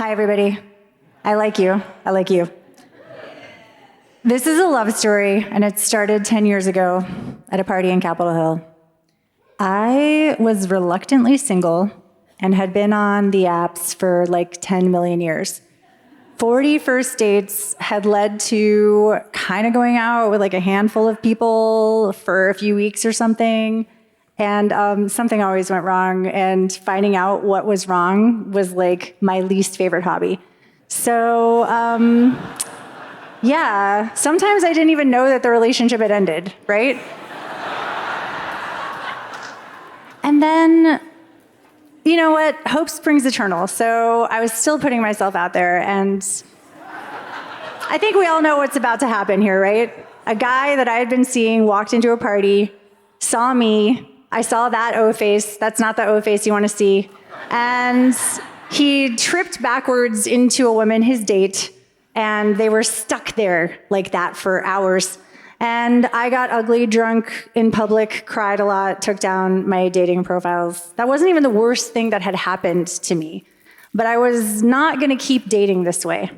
Hi, everybody. I like you. I like you. This is a love story, and it started 10 years ago at a party in Capitol Hill. I was reluctantly single and had been on the apps for like 10 million years. 40 first dates had led to kind of going out with like a handful of people for a few weeks or something. And something always went wrong, and finding out what was wrong was like my least favorite hobby. So, yeah, sometimes I didn't even know that the relationship had ended, right? And then, you know what? Hope springs eternal. So I was still putting myself out there, and I think we all know what's about to happen here, right? A guy that I had been seeing walked into a party, saw me. I saw that O face. That's not the O face you want to see. And he tripped backwards into a woman, his date, and they were stuck there like that for hours. And I got ugly, drunk in public, cried a lot, took down my dating profiles. That wasn't even the worst thing that had happened to me. But I was not going to keep dating this way.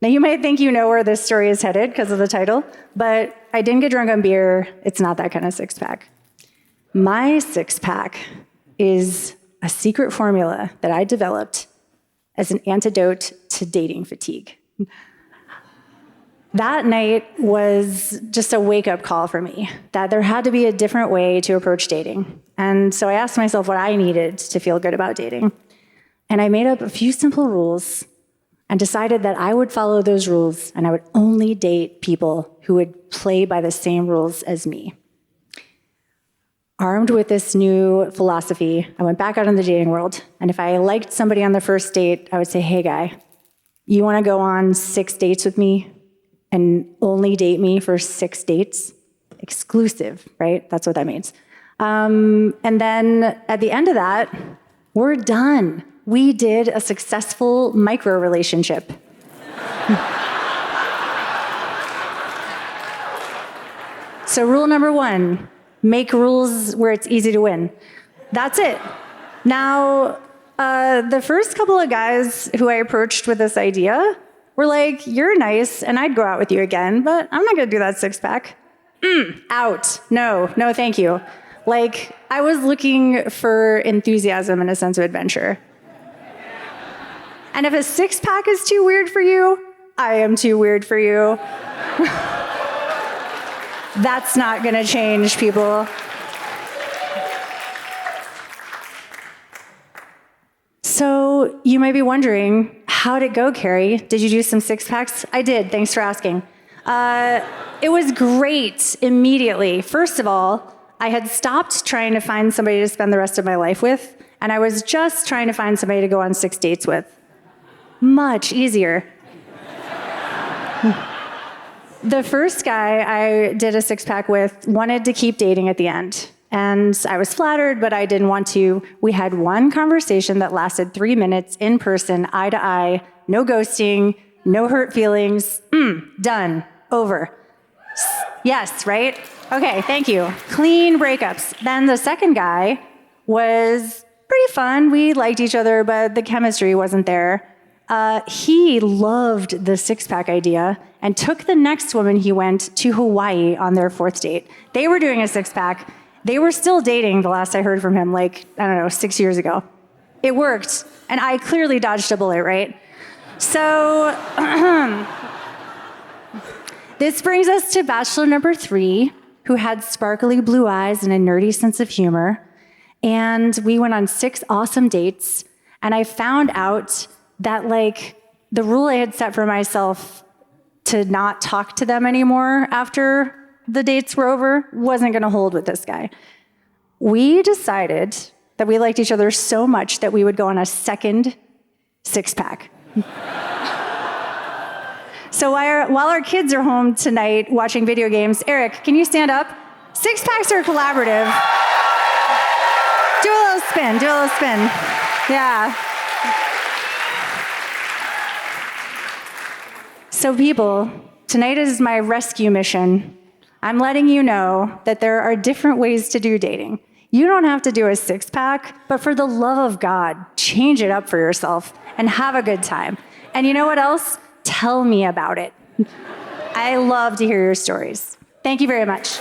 Now, you might think you know where this story is headed because of the title, but I didn't get drunk on beer. It's not that kind of six-pack. My six-pack is a secret formula that I developed as an antidote to dating fatigue. That night was just a wake-up call for me, that there had to be a different way to approach dating. And so I asked myself what I needed to feel good about dating. And I made up a few simple rules and decided that I would follow those rules, and I would only date people who would play by the same rules as me. Armed with this new philosophy, I went back out in the dating world, and if I liked somebody on the first date, I would say, hey, guy, you want to go on 6 dates with me and only date me for 6 dates? Exclusive, right? That's what that means. And then at the end of that, we're done. We did a successful micro-relationship. So rule number 1, make rules where it's easy to win. That's it. Now, the first couple of guys who I approached with this idea were like, you're nice, and I'd go out with you again, but I'm not gonna do that six-pack. Out. No, thank you. Like, I was looking for enthusiasm and a sense of adventure. And if a six-pack is too weird for you, I am too weird for you. That's not gonna change, people. So you might be wondering, how'd it go, Carey? Did you do some six-packs? I did, thanks for asking. It was great immediately. First of all, I had stopped trying to find somebody to spend the rest of my life with, and I was just trying to find somebody to go on 6 dates with. Much easier. The first guy I did a six-pack with wanted to keep dating at the end. And I was flattered, but I didn't want to. We had one conversation that lasted 3 minutes in person, eye to eye, no ghosting, no hurt feelings. Done. Over. Yes, right? Okay, thank you. Clean breakups. Then the second guy was pretty fun. We liked each other, but the chemistry wasn't there. He loved the six-pack idea and took the next woman he went to Hawaii on their 4th date. They were doing a six-pack. They were still dating the last I heard from him, like, I don't know, 6 years ago. It worked, and I clearly dodged a bullet, right? So this brings us to bachelor number 3, who had sparkly blue eyes and a nerdy sense of humor. And we went on 6 awesome dates, and I found out that, like, the rule I had set for myself to not talk to them anymore after the dates were over wasn't going to hold with this guy. We decided that we liked each other so much that we would go on a second six-pack. So while our kids are home tonight watching video games, Eric, can you stand up? Six-packs are collaborative. Do a little spin, Yeah. So people, tonight is my rescue mission. I'm letting you know that there are different ways to do dating. You don't have to do a six-pack, but for the love of God, change it up for yourself and have a good time. And you know what else? Tell me about it. I love to hear your stories. Thank you very much.